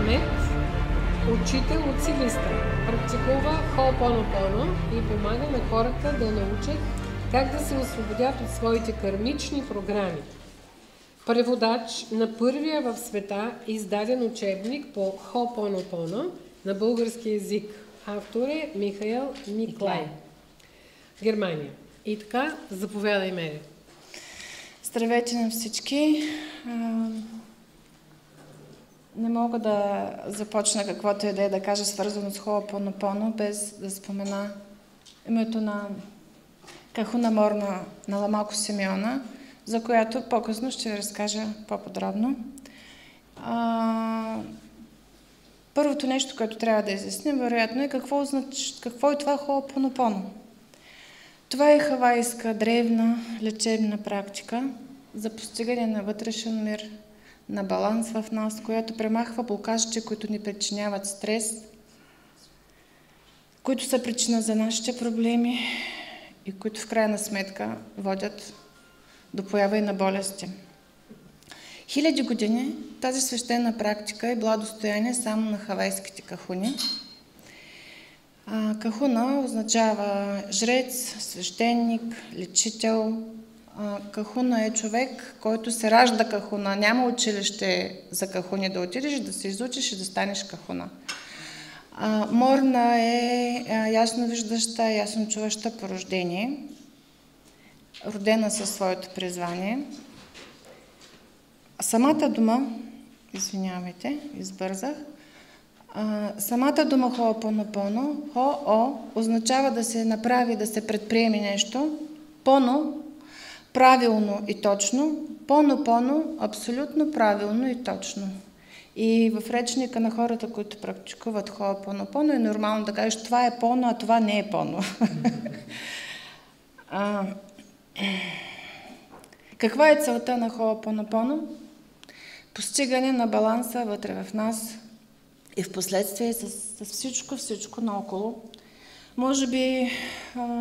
Ахмед, учител от Силистра. Практикува Хоопонопоно и помага на хората да научат как да се освободят от своите кармични програми. Преводач на първия в света издаден учебник по Хоопонопоно на български език. Автор е Михаил Никлай. Германия. И така, заповядай, Мери. Здравейте на всички. Не мога да започна каквото и да кажа свързано с Хоопонопоно, без да спомена името на Кахуна Морна на Ламалко Симеона, за която по-късно ще ви разкажа по-подробно. Първото нещо, което трябва да изясним, вероятно е какво е това Хоопонопоно. Това е хавайска древна лечебна практика за постигане на вътрешен мир, на баланс в нас, която премахва блокажите, които ни причиняват стрес, които са причина за нашите проблеми и които в крайна сметка водят до поява и на болести. Хиляди години тази свещена практика е била достояние само на хавайските кахуни. Кахуна означава жрец, свещеник, лечител. Кахуна е човек, който се ражда кахуна. Няма училище за кахуни да отидеш, да се изучиш и да станеш кахуна. Морна е ясновиждаща, ясночуваща по рождение, родена със своето призвание. Самата дума, извинявайте, избързах, самата дума Хоопонопоно, Хо-о, означава да се направи, да се предприеме нещо, поно, правилно и точно, поно-поно, абсолютно правилно и точно. И в речника на хората, които практикуват Хоопонопоно, е нормално да кажеш, това е поно, а това не е поно. Каква е целта на Хоопонопоно? Постигане на баланса вътре в нас и в последствие с всичко наоколо. Може би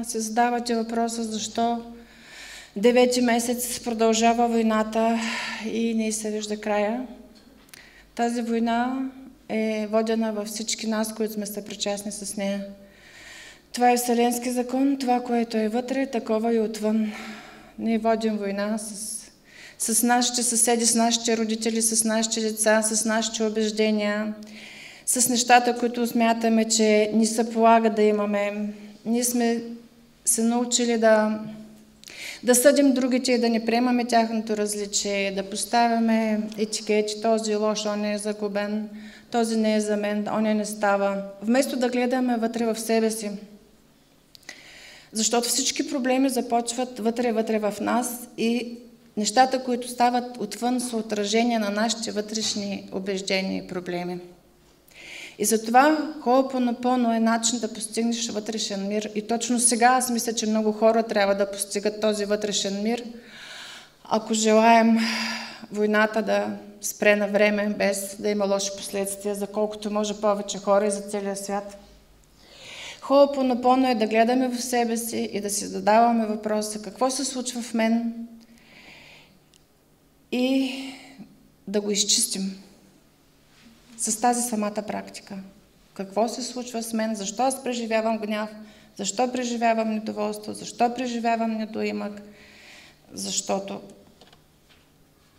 се задавате въпроса защо 9 месец продължава войната и не се вижда края. Тази война е водена във всички нас, които сме съпричастни с нея. Това е вселенски закон, това, което е вътре, такова и отвън. Ние водим война с нашите съседи, с нашите родители, с нашите деца, с нашите убеждения, с нещата, които смятаме, че ни се полага да имаме. Ние сме се научили да съдим другите и да не приемаме тяхното различие, да поставяме етикети, този е лош, он е загубен, този не е за мен, он не става. Вместо да гледаме вътре в себе си. Защото всички проблеми започват вътре в нас и нещата, които стават отвън, са отражения на нашите вътрешни убеждения и проблеми. И затова Хоопонопоно е начин да постигнеш вътрешен мир. И точно сега аз мисля, че много хора трябва да постигат този вътрешен мир, ако желаем войната да спре на време, без да има лоши последствия за колкото може повече хора и за целия свят. Хоопонопоно е да гледаме в себе си и да си задаваме въпроса какво се случва в мен и да го изчистим с тази самата практика. Какво се случва с мен, защо аз преживявам гняв, защо преживявам недоволство, защо преживявам недоимък, защото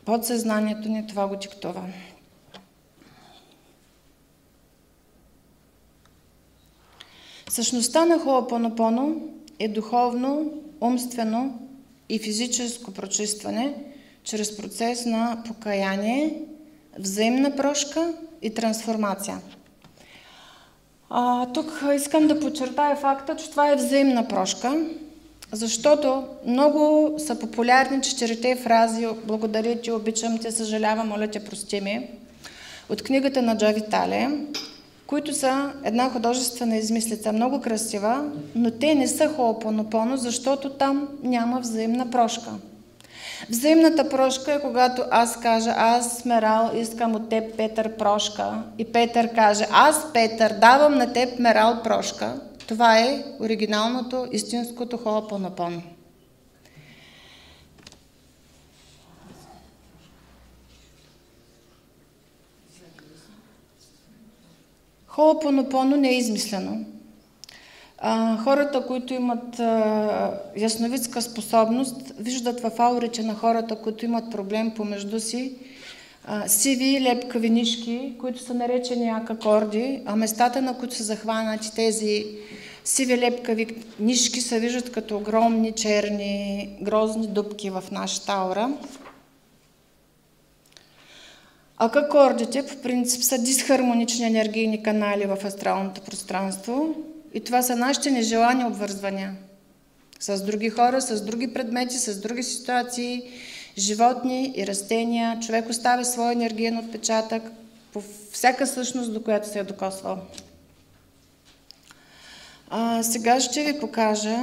подсъзнанието ни това го диктува. Същността на Хоопонопоно е духовно, умствено и физическо прочистване чрез процес на покаяние, взаимна прошка и трансформация. Тук искам да подчертая факта, че това е взаимна прошка, защото много са популярни 4 фрази "Благодаря ти, обичам те, съжалявам, моля те, прости ми" от книгата на Джо Витале, които са една художествена измислица, много красива, но те не са Хоопонопоно, защото там няма взаимна прошка. Взаимната прошка е когато аз кажа, аз, Мерал, искам от теб, Петър, прошка, и Петър каже, аз, Петър, давам на теб, Мерал, прошка. Това е оригиналното, истинското Хоопонопоно. Хоопонопоно не е измислено. Хората, които имат ясновидска способност, виждат в аурите на хората, които имат проблем помежду си, сиви лепкави нишки, които са наречени акакорди, а местата, на които са захванати тези сиви лепкави нишки, се виждат като огромни черни грозни дупки в нашата аура. Акакордите по принцип са дисхармонични енергийни канали в астралното пространство и това са нашите нежелани обвързвания с други хора, с други предмети, с други ситуации, животни и растения. Човек оставя своя енергиен отпечатък по всяка същност, до която се е докосвал. Сега ще ви покажа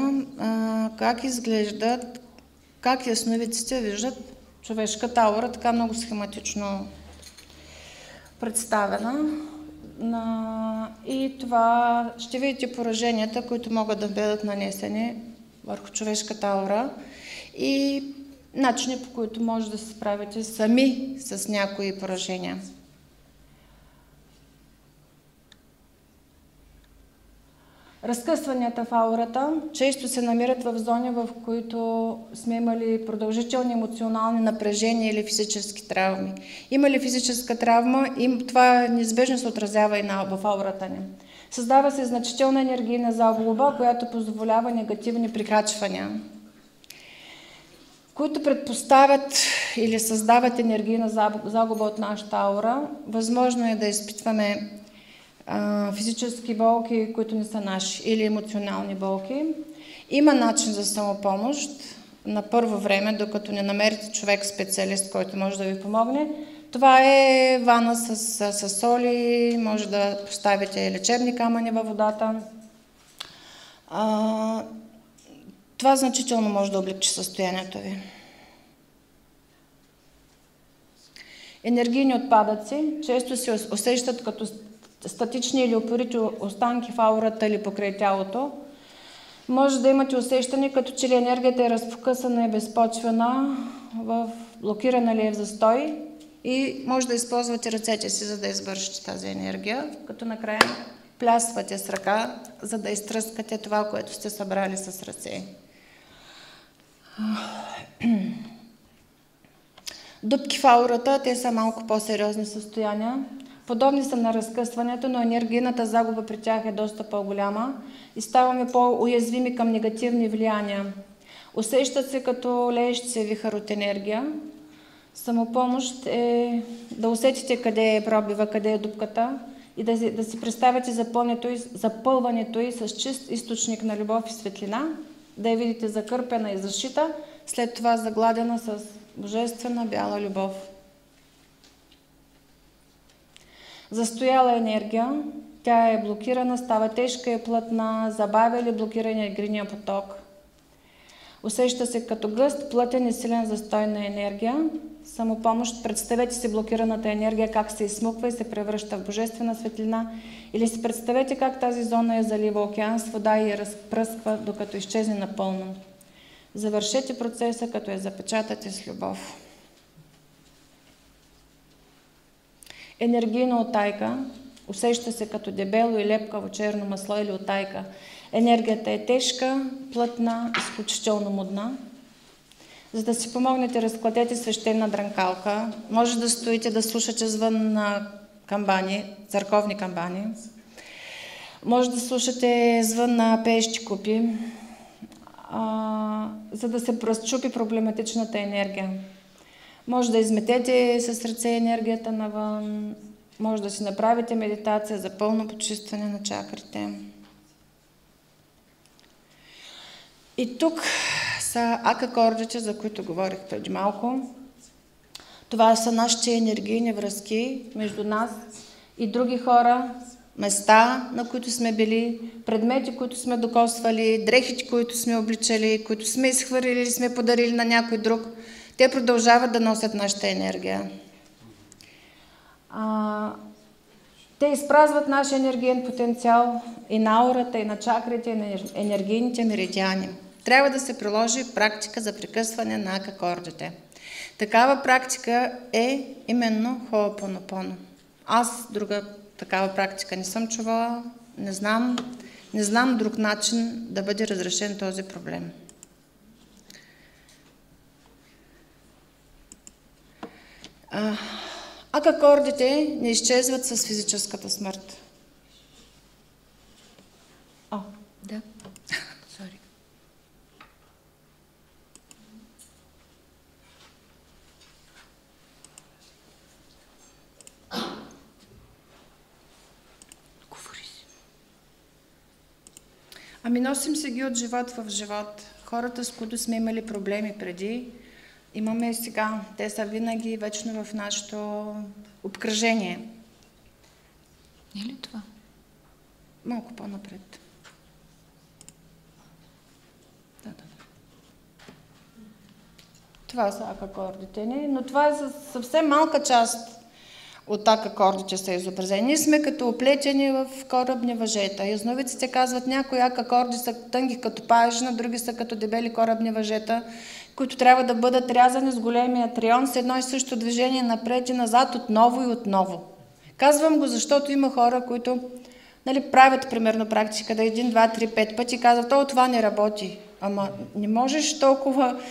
как изглеждат, как ясновидците виждат човешката аура, така много схематично представена. И това ще видите пораженията, които могат да бъдат нанесени върху човешката аура и начини, по които може да се справите сами с някои поражения. Разкъсванията в аурата често се намират в зони, в които сме имали продължителни емоционални напрежения или физически травми. Има ли физическа травма, това неизбежно се отразява и в аурата ни. Създава се значителна енергийна загуба, която позволява негативни прикачвания, които предпоставят или създават енергийна загуба от нашата аура. Възможно е да изпитваме физически болки, които не са наши, или емоционални болки. Има начин за самопомощ. На първо време, докато не намерите човек специалист, който може да ви помогне. Това е вана с соли, може да поставите лечебни камъни във водата. Това значително може да облегчи състоянието ви. Енергийни отпадъци често се усещат като статични или упорити останки в аурата или покрай тялото. Може да имате усещане, като че ли енергията е разпокъсана и безпочвена, блокирана ли е в застой и може да използвате ръцете си, за да извършите тази енергия, като накрая плясвате с ръка, за да изтръскате това, което сте събрали с ръце. Дупки в аурата, те са малко по-сериозни състояния. Подобни са на разкъсването, но енергийната загуба при тях е доста по-голяма и ставаме по-уязвими към негативни влияния. Усещат се като леещ се вихър от енергия. Самопомощ е да усетите къде е пробива, къде е дупката и да си представите запълването й с чист източник на любов и светлина, да я видите закърпена и защита, след това загладена с божествена бяла любов. Застояла енергия, тя е блокирана, става тежка и плътна, забавя или блокира енергийния поток. Усеща се като гъст, плътен и силен застой на енергия. Самопомощ, представете си блокираната енергия как се изсмуква и се превръща в божествена светлина, или си представете как тази зона е залива океан с вода и я разпръсква, докато изчезне напълно. Завършете процеса, като я запечатате с любов. Енергийна утайка усеща се като дебело и лепкаво черно масло или утайка. Енергията е тежка, плътна, изключително мудна. За да си помогнете, разкладете свещена дрънкалка. Може да стоите да слушате звън на камбани, църковни камбани. Може да слушате звън на пеещи купи, за да се разчупи проблематичната енергия. Може да изметете с ръце енергията навън, може да си направите медитация за пълно почистване на чакрите. И тук са акакордите, за които говорих преди малко. Това са нашите енергийни връзки между нас и други хора, места, на които сме били, предмети, които сме докосвали, дрехите, които сме обличали, които сме изхвърлили или сме подарили на някой друг. Те продължават да носят нашата енергия. Те изпразват нашия енергиен потенциал и на аурата, и на чакрите, и на енергийните меридиани. Трябва да се приложи практика за прекъсване на акакордите. Такава практика е именно Хоопонопоно. Аз друга такава практика не съм чувала, не знам друг начин да бъде разрешен този проблем. Акакордите не изчезват с физическата смърт. Да. Сори. Говори си. Ами носим се ги от живот в живот. Хората, с които сме имали проблеми преди, имаме и сега. Те са винаги вечно в нашето обкръжение. Не е ли това? Малко по-напред. Да. Това са акакордите ни, но това е съвсем малка част от акакордите са изобразени. Ние сме като оплетени в корабни въжета. Ясновидците казват, някои акакорди са тънки като паяжина, други са като дебели корабни въжета, които трябва да бъдат рязани с големия трион с едно и също движение напред и назад, отново и отново. Казвам го, защото има хора, които правят примерно практика да 1, 2, 3, 5 пъти и казват, това не работи. Ама не можеш толкова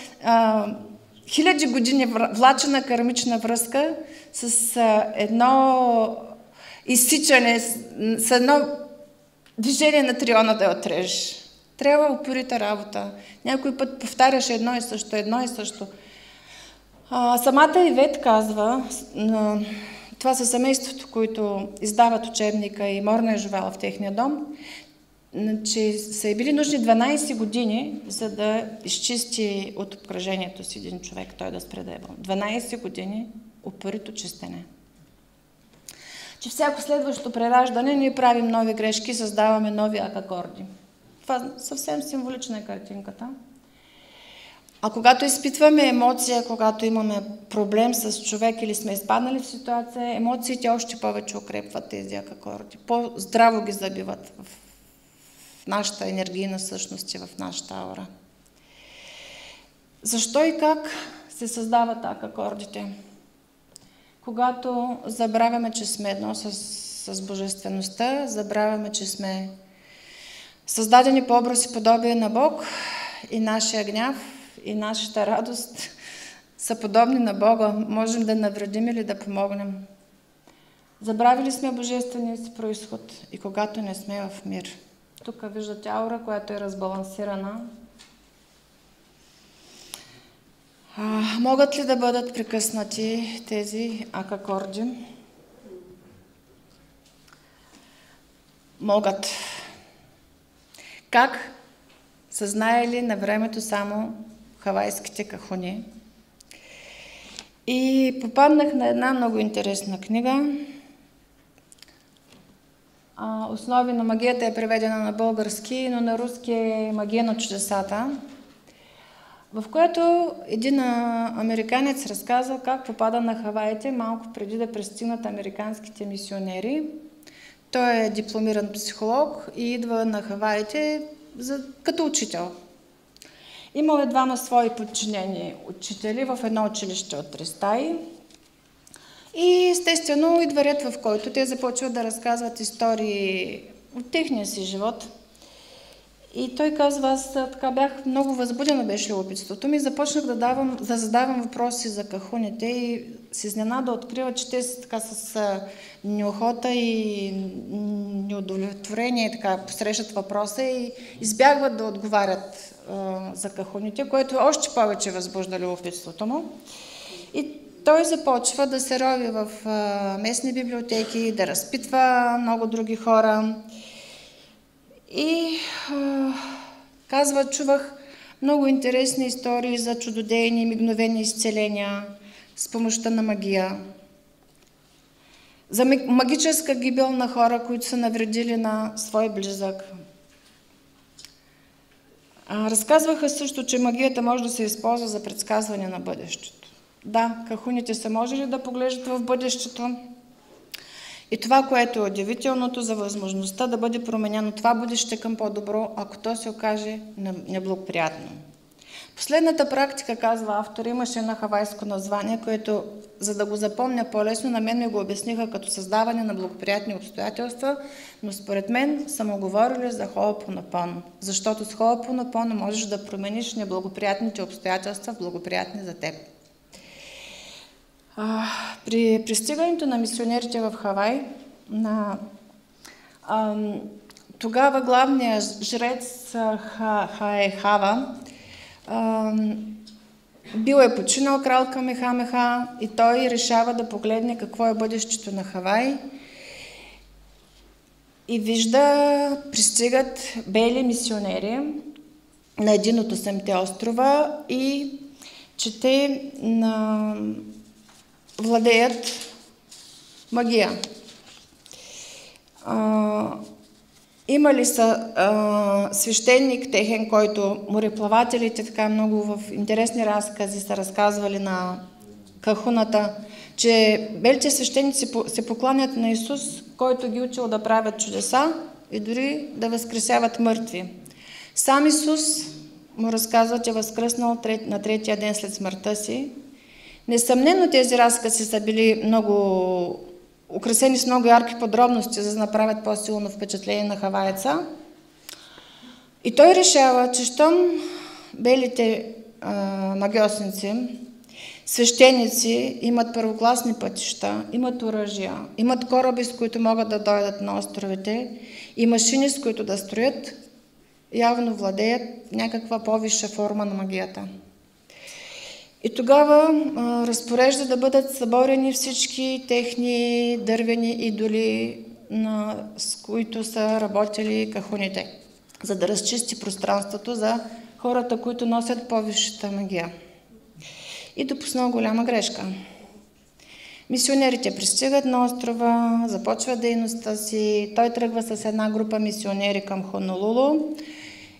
хиляди години влачена кармична връзка с едно изсичане, с едно движение на триона да я отрежеш. Трябва упорита работа. Някой път повтаряш едно и също. Самата Ивет казва, това са семейството, които издават учебника и Морна е живела в техния дом, че са били нужни 12 години, за да изчисти от обкръжението си един човек, той да спре да е болен. 12 години упорито чистене. Че всяко следващо прераждане ние правим нови грешки и създаваме нови акакорди. Това съвсем символична е картинката. А когато изпитваме емоция, когато имаме проблем с човек или сме изпаднали в ситуация, емоциите още повече укрепват тези акакорди. По-здраво ги забиват в нашата енергийна същност и в нашата аура. Защо и как се създават акакордите? Когато забравяме, че сме едно с божествеността, забравяме, че сме създадени по образ и подобие на Бог и нашия гняв и нашата радост са подобни на Бога. Можем да навредим или да помогнем. Забравили сме божествения си произход и когато не сме в мир. Тук виждате аура, която е разбалансирана. Могат ли да бъдат прекъснати тези акакорди? Могат. Как? Са знаели на времето само хавайските кахуни. И попаднах на една много интересна книга. Основи на магията е преведена на български, но на руски е Магия на чудесата, в което един американец разказва как попада на Хаваите малко преди да пристигнат американските мисионери. Той е дипломиран психолог и идва на Хаваите като учител. Имал е двама свои подчинени учители в едно училище от 3 стаи. И естествено идва ред, в който те започват да разказват истории от техния си живот. И той казва, аз така бях много възбудена, беше любопитството ми, започнах да задавам въпроси за кахуните и с изненада открива, че те са така с неохота и неудовлетворение така посрещат въпроса и избягват да отговарят за кахуните, което още повече възбужда любопитството му. И той започва да се рови в местни библиотеки, да разпитва много други хора. И казва, чувах много интересни истории за чудодейни, мигновени изцеления с помощта на магия. За магическа гибел на хора, които са навредили на свой близък. Разказваха също, че магията може да се използва за предсказване на бъдещето. Да, кахуните са можели да поглеждат в бъдещето. И това, което е удивителното за възможността да бъде променено това бъдеще към по-добро, ако то се окаже неблагоприятно. Последната практика, казва автор, имаше едно хавайско название, което, за да го запомня по-лесно, на мен ми го обясниха като създаване на благоприятни обстоятелства, но според мен са му говорили за Хо'опонопоно, защото с Хо'опонопоно можеш да промениш неблагоприятните обстоятелства в благоприятни за теб. При пристигането на мисионерите в Хавай, тогава главният жрец Хаехава бил е починал крал Камехамеха и той решава да погледне какво е бъдещето на Хавай и вижда, пристигат бели мисионери на един от 8-те острова и че те владеят магия. Имали са свещеник техен, който мореплавателите така много в интересни разкази са разказвали на кахуната, че белите свещеници се покланят на Исус, който ги учил да правят чудеса и дори да възкресяват мъртви. Сам Исус му разказва, че е възкръснал на третия ден след смъртта си. Несъмнено тези разкази са били много украсени с много ярки подробности, за да направят по-силно впечатление на хаваеца. И той решава, че щом белите магиосници, свещеници имат първокласни пътища, имат оръжия, имат кораби, с които могат да дойдат на островите и машини, с които да строят, явно владеят някаква по-висша форма на магията. И тогава разпорежда да бъдат съборени всички техни дървени идоли, с които са работили кахуните, за да разчисти пространството за хората, които носят по-висшата магия. И допуснал голяма грешка. Мисионерите пристигат на острова, започват дейността си, той тръгва с една група мисионери към Хонолулу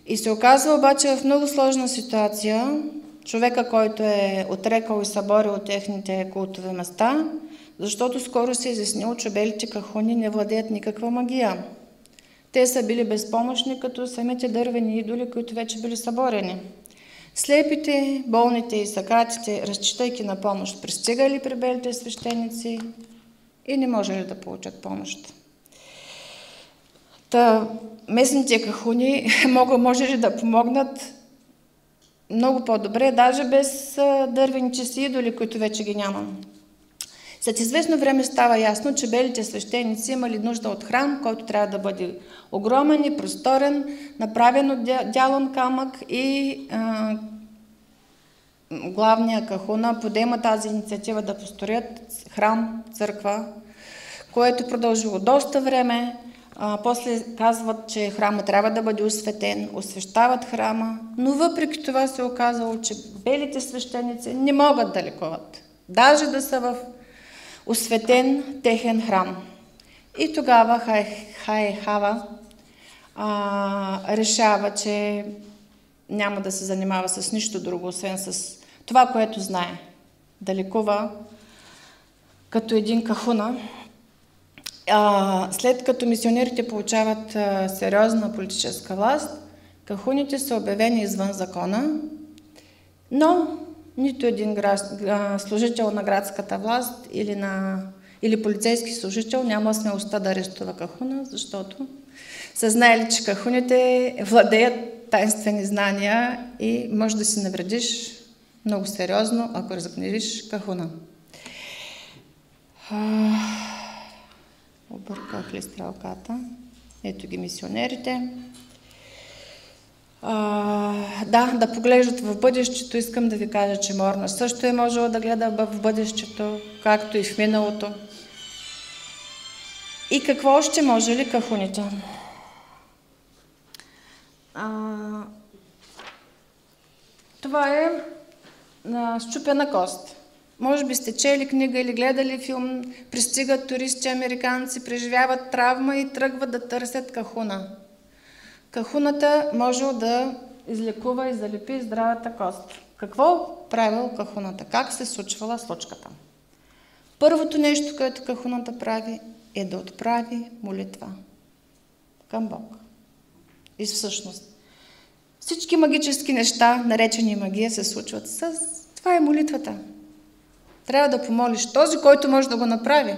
и се оказва обаче в много сложна ситуация. Човека, който е отрекал и съборил техните култови места, защото скоро се е изяснило, че белите кахуни не владеят никаква магия. Те са били безпомощни, като самите дървени идоли, които вече били съборени. Слепите, болните и сакатите, разчитайки на помощ, пристигали при белите свещеници и не можели да получат помощ. Местните кахуни можели да помогнат много по-добре, даже без дървените си идоли, които вече ги няма. След известно време става ясно, че белите свещеници имали нужда от храм, който трябва да бъде огромен и просторен, направен от дялон камък и главния кахуна подема тази инициатива да построят храм, църква, което продължило доста време. После казват, че храма трябва да бъде осветен, освещават храма, но въпреки това се оказало, че белите свещеници не могат да лекуват, даже да са в осветен техен храм. И тогава Хаехава решава, че няма да се занимава с нищо друго, освен с това, което знае, да лекува като един кахуна. След като мисионерите получават сериозна политическа власт, кахуните са обявени извън закона, но нито един служител на градската власт или полицейски служител няма смелостта да арестува кахуна, защото са знаели, че кахуните владеят таинствени знания и може да си навредиш много сериозно, ако разкнижиш кахуна. Обърках ли стрелката? Ето ги мисионерите. Да поглеждат в бъдещето. Искам да ви кажа, че Морна също е можела да гледа в бъдещето, както и в миналото. И какво още може ли кахуните? Това е счупена кост. Може би сте чели книга или гледали филм, пристигат туристи американци, преживяват травма и тръгват да търсят кахуна. Кахуната може да излекува и залепи здравата кост. Какво правил кахуната? Как се случвала случката? Първото нещо, което кахуната прави, е да отправи молитва към Бог. И всъщност, Всички магически неща, наречени магия, се случват. Това е молитвата. Трябва да помолиш. Този, който може да го направи,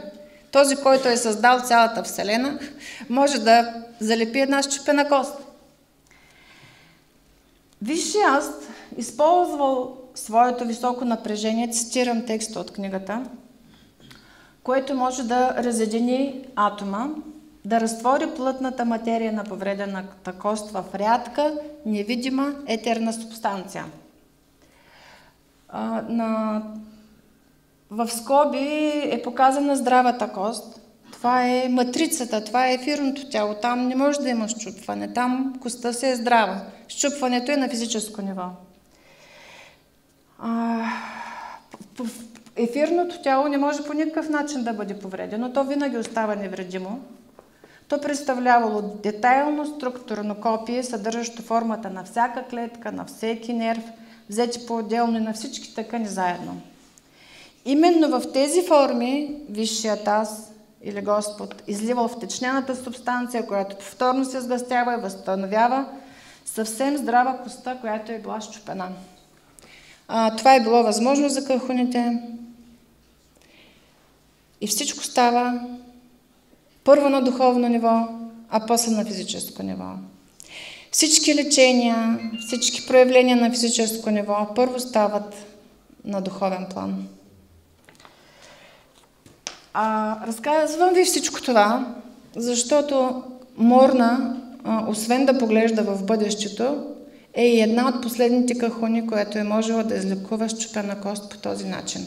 този, който е създал цялата Вселена, може да залепи една счупена кост. Висшият аз използвал своето високо напрежение, цитирам текста от книгата, което може да разедини атома, да разтвори плътната материя на повредената кост в рядка, невидима, етерна субстанция. В скоби е показана здравата кост. Това е матрицата, това е ефирното тяло. Там не може да има счупване. Там костта се е здрава. Счупването е на физическо ниво. Ефирното тяло не може по никакъв начин да бъде повредено. То винаги остава невредимо. То представлявало детайлно структурно копие, съдържащо формата на всяка клетка, на всеки нерв, взети по-отделно и на всички тъкани заедно. Именно в тези форми Висшият аз или Господ изливал в течнената субстанция, която повторно се сгъстява и възстановява съвсем здрава коста, която е била счупена. Това е било възможно за кахуните и всичко става първо на духовно ниво, а после на физическо ниво. Всички лечения, всички проявления на физическо ниво първо стават на духовен план. Разказвам ви всичко това, защото Морна, освен да поглежда в бъдещето, е и една от последните кахуни, която е можела да излекува счупена кост по този начин.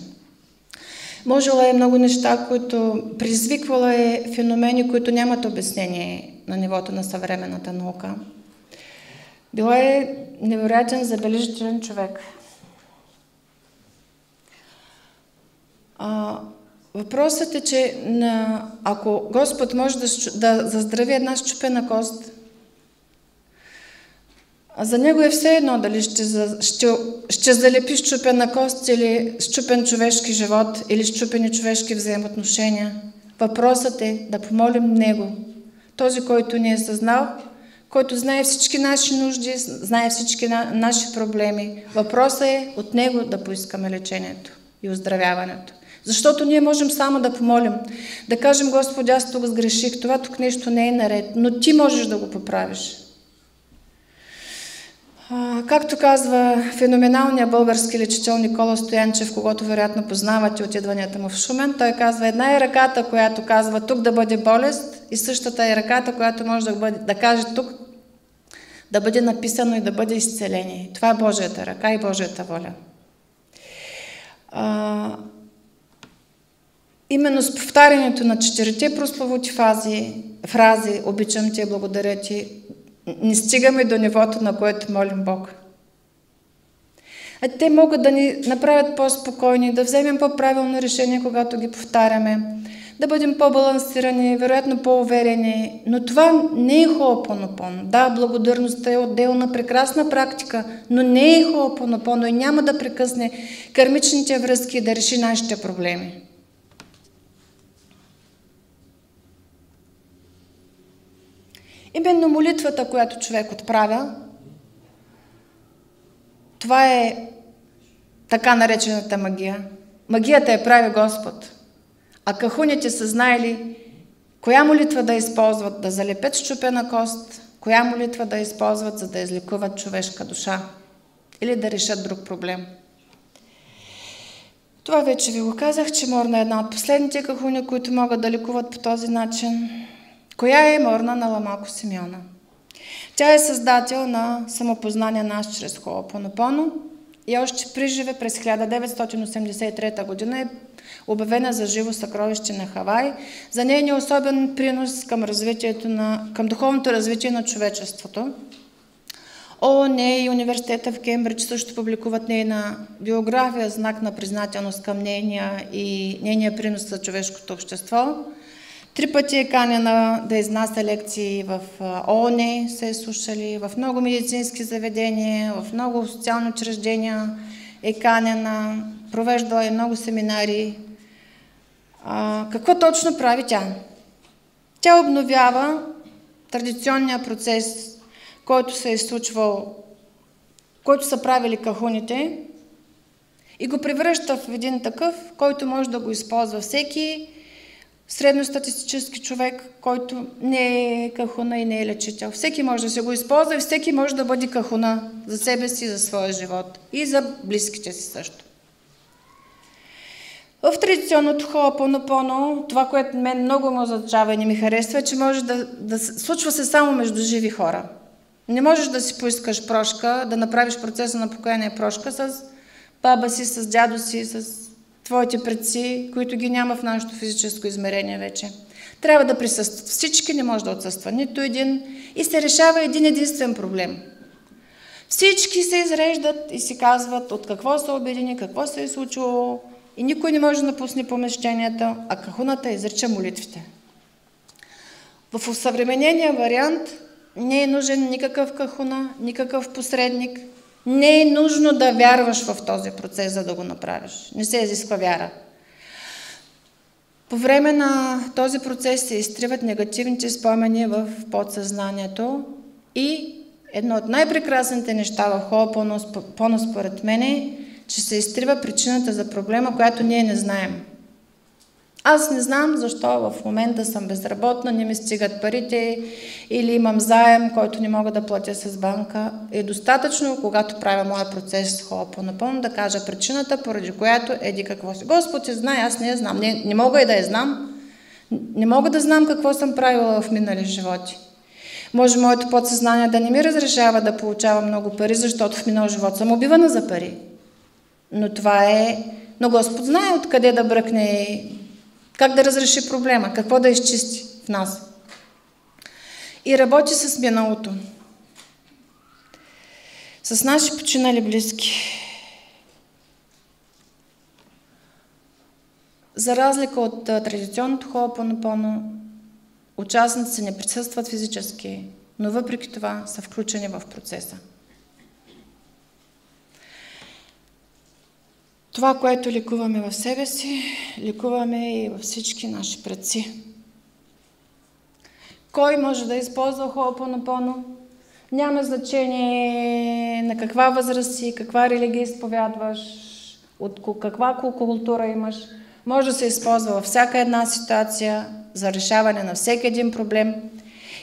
Можела е много неща, които предизвиквала е феномени, които нямат обяснение на нивото на съвременната наука. Била е невероятен, забележителен човек. Въпросът е, че ако Господ може да заздрави една счупена кост, за него е все едно дали ще залепи счупена кост или счупен човешки живот или счупени човешки взаимоотношения. Въпросът е да помолим него, този, който ни е съзнал, който знае всички наши нужди, знае всички наши проблеми. Въпросът е от него да поискаме лечението и оздравяването. Защото ние можем само да помолим, да кажем: Господи, аз тук сгреших, това тук нещо не е наред, но ти можеш да го поправиш. Както казва феноменалният български лечител Никола Стоянчев, когото вероятно познавате от идванията му в Шумен, той казва: една е ръката, която казва тук да бъде болест, и същата е ръката, която може да каже тук да бъде написано и да бъде изцеление. Това е Божията ръка и Божията воля. Именно с повтарянето на 4 прословути фрази обичам ти, благодаря ти, не стигаме до нивото, на което молим Бог. Те могат да ни направят по-спокойни, да вземем по-правилно решение, когато ги повтаряме, да бъдем по-балансирани, вероятно по-уверени, но това не е хоопонопоно. Да, благодарността е отделна прекрасна практика, но не е хоопонопоно и няма да прекъсне кармичните връзки и да реши нашите проблеми. Именно молитвата, която човек отправя, това е така наречената магия. Магията я прави Господ. А кахуните са знаели коя молитва да използват, да залепят счупена кост, коя молитва да използват, за да излекуват човешка душа или да решат друг проблем. Това вече ви го казах, че Морна е една от последните кахуни, които могат да лекуват по този начин. Коя е Морна на Ламако Симеона? Тя е създател на самопознание нас чрез Хоопонопоно и още при живе през 1983 година е обявена за живо съкровище на Хавай за нейния особен принос към духовното развитие на човечеството. ООН и университета в Кембридж също публикуват нейна биография, знак на признателност към нейния принос за човешкото общество. 3 пъти е канена да изнася лекции в ООН, се е слушали, в много медицински заведения, в много социални учреждения е канена, провеждала е много семинари. Какво точно прави тя? Тя обновява традиционния процес, който се е случвал който са правили кахуните, и го превръща в един такъв, който може да го използва всеки средностатистически човек, който не е кахуна и не е лечител. Всеки може да се го използва и всеки може да бъде кахуна за себе си, за своя живот и за близките си също. В традиционното хоопонопоно, това, което мен много ме означава и не ми харесва, е, че може да случва се само между живи хора. Не можеш да си поискаш прошка, да направиш процеса на покаяние прошка с баба си, с дядо си, с твоите предци, които ги няма в нашето физическо измерение вече. Трябва да присъстват всички, не може да отсъства нито един и се решава един единствен проблем. Всички се изреждат и си казват от какво са обедини, какво се е случило и никой не може да напусне помещенията, а кахуната изрича молитвите. В усъвременения вариант не е нужен никакъв кахуна, никакъв посредник. Не е нужно да вярваш в този процес, за да го направиш. Не се изисква вяра. По време на този процес се изтриват негативните спомени в подсъзнанието и едно от най-прекрасните неща в хоопонопоно според мен е, че се изтрива причината за проблема, която ние не знаем. Аз не знам защо в момента съм безработна, не ми стигат парите или имам заем, който не мога да платя с банка. Е достатъчно, когато правя моя процес хоопонопоно, да кажа причината, поради която еди какво си. Господ я знае, аз не я знам. Не мога и да я знам. Не мога да знам какво съм правила в минали животи. Може моето подсъзнание да не ми разрешава да получавам много пари, защото в минал живот съм убивана за пари. Но това е... Но Господ знае откъде да бръкне, как да разреши проблема, какво да изчисти в нас. И работи с миналото. С наши починали близки. За разлика от традиционното хоопонопоно, участниците не присъстват физически, но въпреки това са включени в процеса. Това, което лекуваме в себе си, лекуваме и във всички наши предци. Кой може да използва хоопонопоно? Няма значение на каква възраст си, каква религия изповядваш, от каква култура имаш. Може да се използва във всяка една ситуация за решаване на всеки един проблем.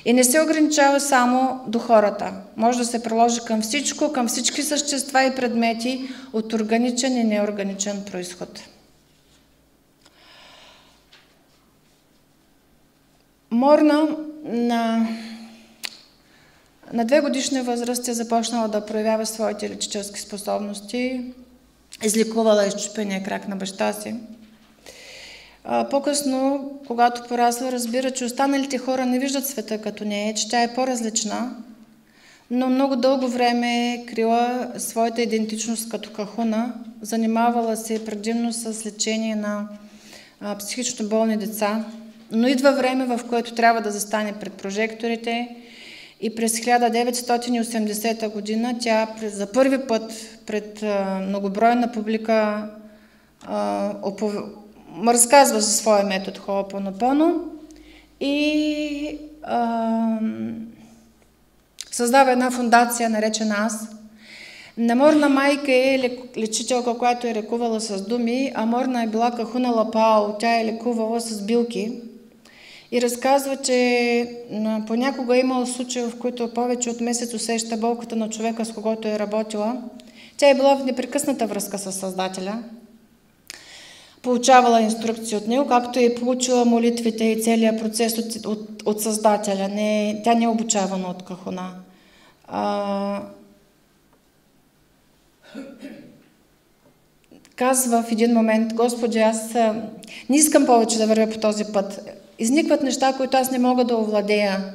И не се ограничава само до хората. Може да се приложи към всичко, към всички същества и предмети от органичен и неорганичен произход. Морна на 2-годишна възраст е започнала да проявява своите лечителски способности. Излекувала изчупения крак на баща си. По-късно, когато порасва, разбира, че останалите хора не виждат света като нея, че тя е по-различна, но много дълго време е крила своята идентичност като кахуна, занимавала се предимно с лечение на психично болни деца, но идва време, в което трябва да застане пред прожекторите и през 1980 година тя за първи път пред многобройна публика разказва за своя метод хоопонопоно и създава една фундация, наречена Аз. Наморна майка е лечителка, която е лекувала с думи, а Морна е била кахуна лапао, тя е лекувала с билки. И разказва, че понякога е имало случаи, в които повече от месец усеща болката на човека, с когото е работила. Тя е била в непрекъсната връзка с Създателя. Получавала инструкции от него, както и получила молитвите и целият процес от Създателя. Тя не е обучавана от кахуна. Казва в един момент: Господи, аз не искам повече да вървя по този път. Изникват неща, които аз не мога да овладея.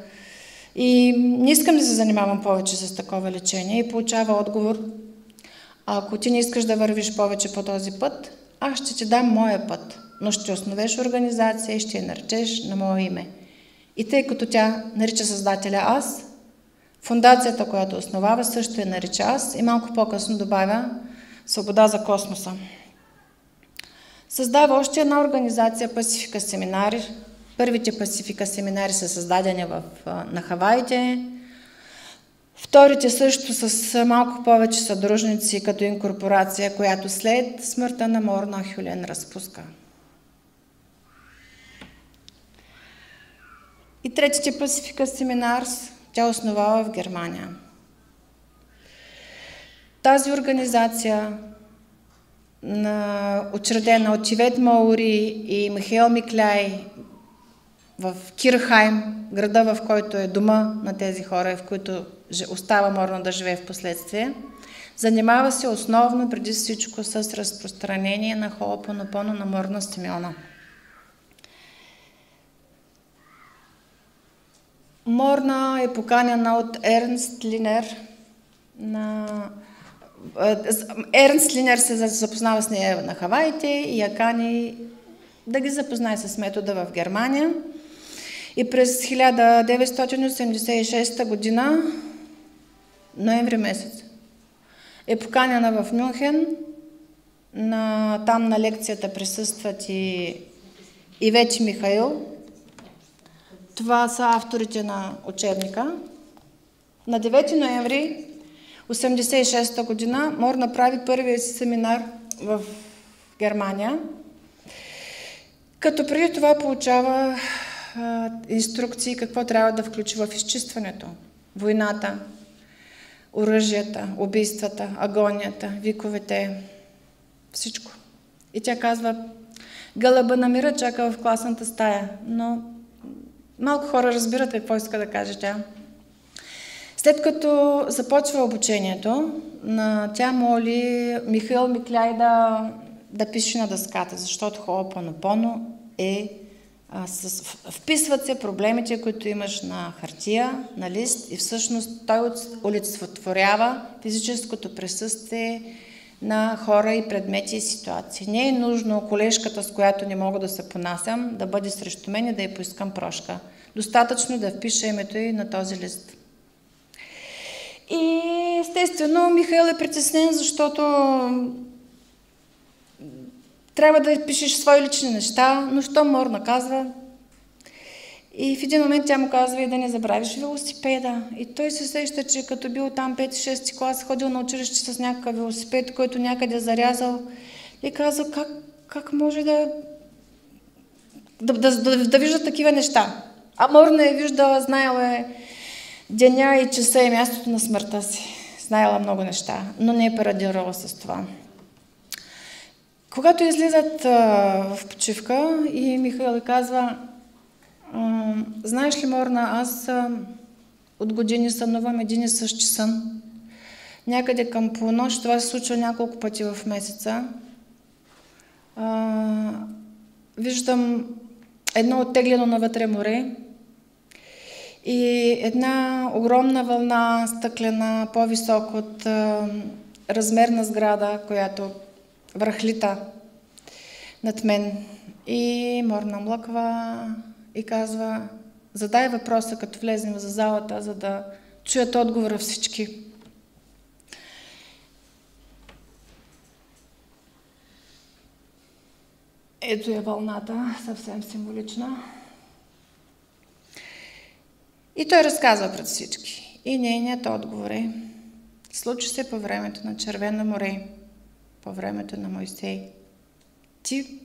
И не искам да се занимавам повече с такова лечение. И получава отговор: ако ти не искаш да вървиш повече по този път, аз ще ти дам моя път, но ще основеш организация и ще я наречеш на мое име. И тъй като тя нарича Създателя Аз, фундацията, която основава, също я нарича Аз и малко по-късно добавя Свобода за космоса. Създава още една организация, Пасифика семинари. Първите Пасифика семинари са създадени на Хаваите. Вторите също с малко повече съдружници като инкорпорация, която след смъртта на Морна Хюлен разпуска. И третите Пасифика Семинарс тя основава в Германия. Тази организация, учредена от Ивет Маури и Михаил Микляй в Кирхайм, града, в който е дома на тези хора, в които остава Морна да живее в последствие, занимава се основно преди всичко с разпространение на Хоопонопоно на Морна Симеона. Морна е поканена от Ернст Линер. Ернст Линер се запознава с нея на Хаваите и я кани да ги запознае с метода в Германия. И през 1986 година, ноември месец, е поканена в Мюнхен. Там на лекцията присъстват и Ивет и Михаил. Това са авторите на учебника. На 9 ноември 1986 година Морна прави първия си семинар в Германия, като преди това получава инструкции какво трябва да включи в изчистването. Войната, оръжията, убийствата, агонията, виковете, всичко. И тя казва, гълъба на мира чака в класната стая, но малко хора разбират какво иска да каже тя. След като започва обучението, тя моли Михаил Микляй да пише на дъската, защото Хоопонопоно вписват се проблемите, които имаш на хартия, на лист и всъщност той олицетворява физическото присъствие на хора и предмети и ситуации. Не е нужно колежката, с която не мога да се понасям, да бъде срещу мен и да я поискам прошка. Достатъчно да впиша името й на този лист. И естествено Михаил е притеснен, защото трябва да пишеш свои лични неща, но що Морна казва. И в един момент тя му казва и да не забравиш велосипеда. И той се сеща, че като бил там 5-6 клас, ходил на училище с някакъв велосипед, който някъде е зарязал. И казва, как може да вижда такива неща. А Морна е виждала, знаела е деня и часа и мястото на смъртта си. Знаела много неща, но не е парадирала с това. Когато излизат в почивка и Михаил казва, знаеш ли, Морна, аз от години сънувам един и същи сън. Някъде към полунощ, това се случва няколко пъти в месеца. Виждам едно оттеглено навътре море и една огромна вълна, стъклена, по-висока от размерна сграда, която връхлита над мен. И Морна млъква и казва, задай въпроса, като влезем за залата, за да чуят отговора всички. Ето е вълната, съвсем символична. И той разказва пред всички. И нейният отговор е, случи се по времето на Червено море, по времето на Мойсей. Ти,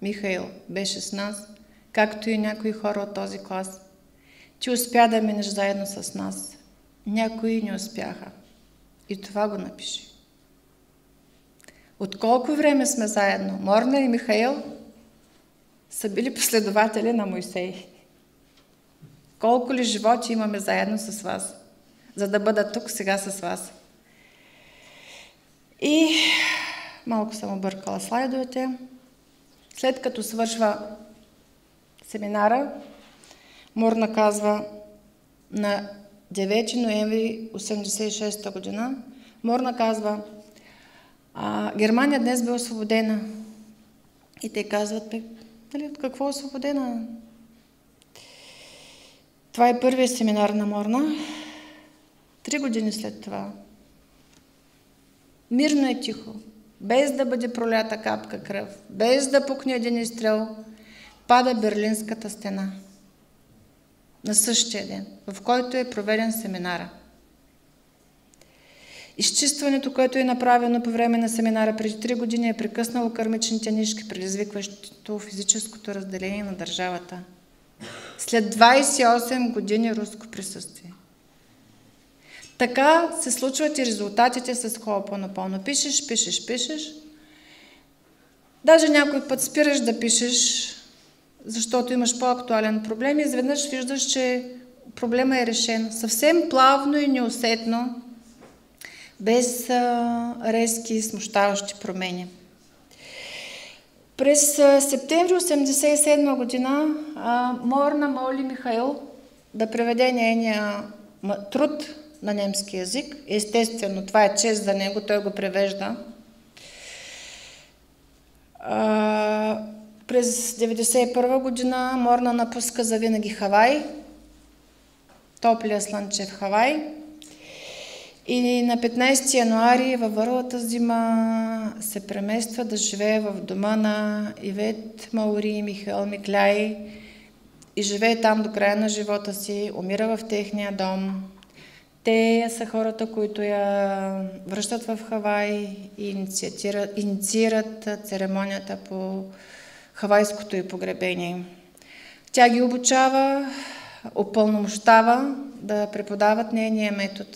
Михаил, беше с нас, както и някои хора от този клас. Ти успя да минеш заедно с нас. Някои не успяха. И това го напиши. От колко време сме заедно? Морна и Михаил са били последователи на Мойсей. Колко ли животи имаме заедно с вас, за да бъда тук сега с вас? И малко съм объркала слайдовете. След като свършва семинара, Морна казва на 9 ноември 1986 година, Морна казва, Германия днес бе освободена. И те казват, от какво е освободена? Това е първият семинар на Морна. 3 години след това. Мирно и тихо, без да бъде пролята капка кръв, без да пукне един изстрел, пада Берлинската стена. На същия ден, в който е проведен семинара. Изчистването, което е направено по време на семинара преди 3 години, е прекъснало кармичните нишки, предизвикващото физическото разделение на държавата. След 28 години руско присъствие. Така се случват и резултатите с Хо'опонопоно. Пишеш. Даже някой път спираш да пишеш, защото имаш по-актуален проблем и изведнъж виждаш, че проблема е решен. Съвсем плавно и неусетно, без резки, смущаващи промени. През септември 1987 година Морна моли Михаил да преведе нейния труд на немски език. Естествено, това е чест за него, той го превежда. През 1991 година Морна напуска завинаги Хавай, топлия слънчев Хавай. И на 15 януари във върлата зима се премества да живее в дома на Ивет Маури и Михаил Микляй и живее там до края на живота си, умира в техния дом. Те са хората, които я връщат в Хавай и инициират церемонията по хавайското й погребение. Тя ги обучава, упълномощава да преподават нейния метод.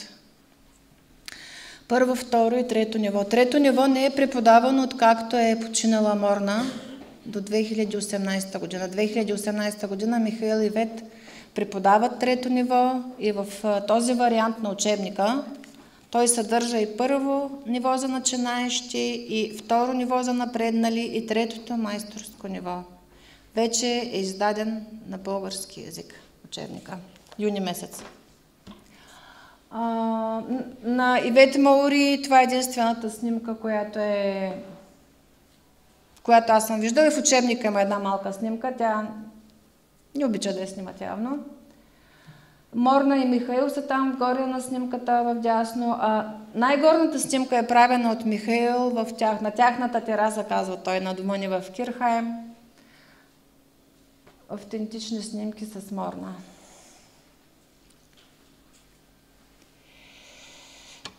Първо, второ и трето ниво. Трето ниво не е преподавано откакто е починала Морна до 2018 година. 2018 година Михаил и Ивет преподават трето ниво и в този вариант на учебника той съдържа и първо ниво за начинаещи, и второ ниво за напреднали, и третото майсторско ниво. Вече е издаден на български език учебника. Юни месец. На Ивет Маури това е единствената снимка, която аз съм виждала. И в учебника има една малка снимка. Тя не обича да я снимат явно. Морна и Михаил са там горе на снимката в дясно. Най-горната снимка е правена от Михаил на тяхната тераса, казва той, на дома ни в Кирхайм. Автентични снимки с Морна.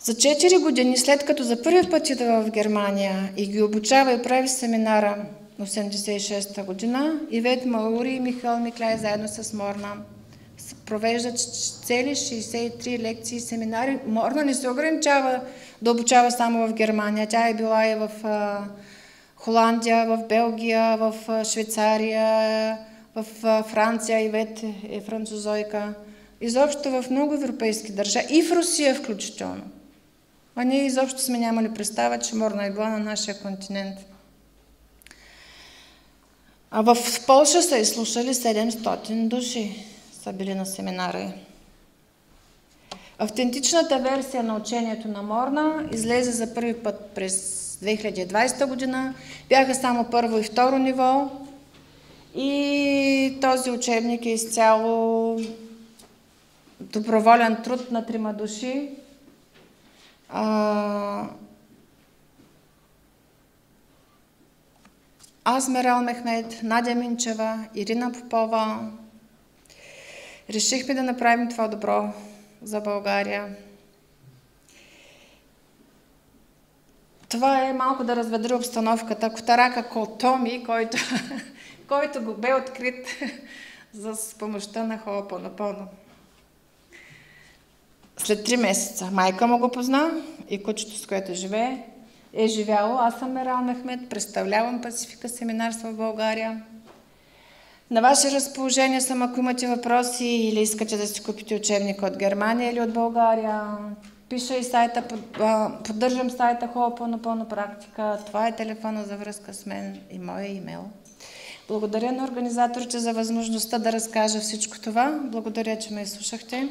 За 4 години, след като за първи път ида в Германия и ги обучава и прави семинара в 1986 година, Ивет Маури и Михаил Микляй заедно с Морна провеждат цели 63 лекции и семинари. Морна не се ограничава да обучава само в Германия. Тя е била и в Холандия, в Белгия, в Швейцария, в Франция. Ивет е французойка. Изобщо в много европейски държави и в Русия включително. А ние изобщо сме нямали представа, че Морна е била на нашия континент. А в Полша са изслушали 700 души, са били на семинари. Автентичната версия на учението на Морна излезе за първи път през 2020 година. Бяха само първо и второ ниво. И този учебник е изцяло доброволен труд на 3 души. Аз, Мерал Мехмед, Надя Минчева, Ирина Попова решихме да направим това добро за България. Това е малко да разведри обстановката. Котарака Котоми, който го бе открит с помощта на Хо'опонопоно. След 3 месеца майка му го позна и кучето, с което живее, е живяло. Аз съм Мерал Мехмед, представлявам Пацифика семинарство в България. На ваше разположение съм, ако имате въпроси или искате да си купите учебника от Германия или от България. Пиша и сайта, поддържам сайта Хо'опонопоно практика. Това е телефона за връзка с мен и моя имейл. Благодаря на организаторите за възможността да разкажа всичко това. Благодаря, че ме изслушахте.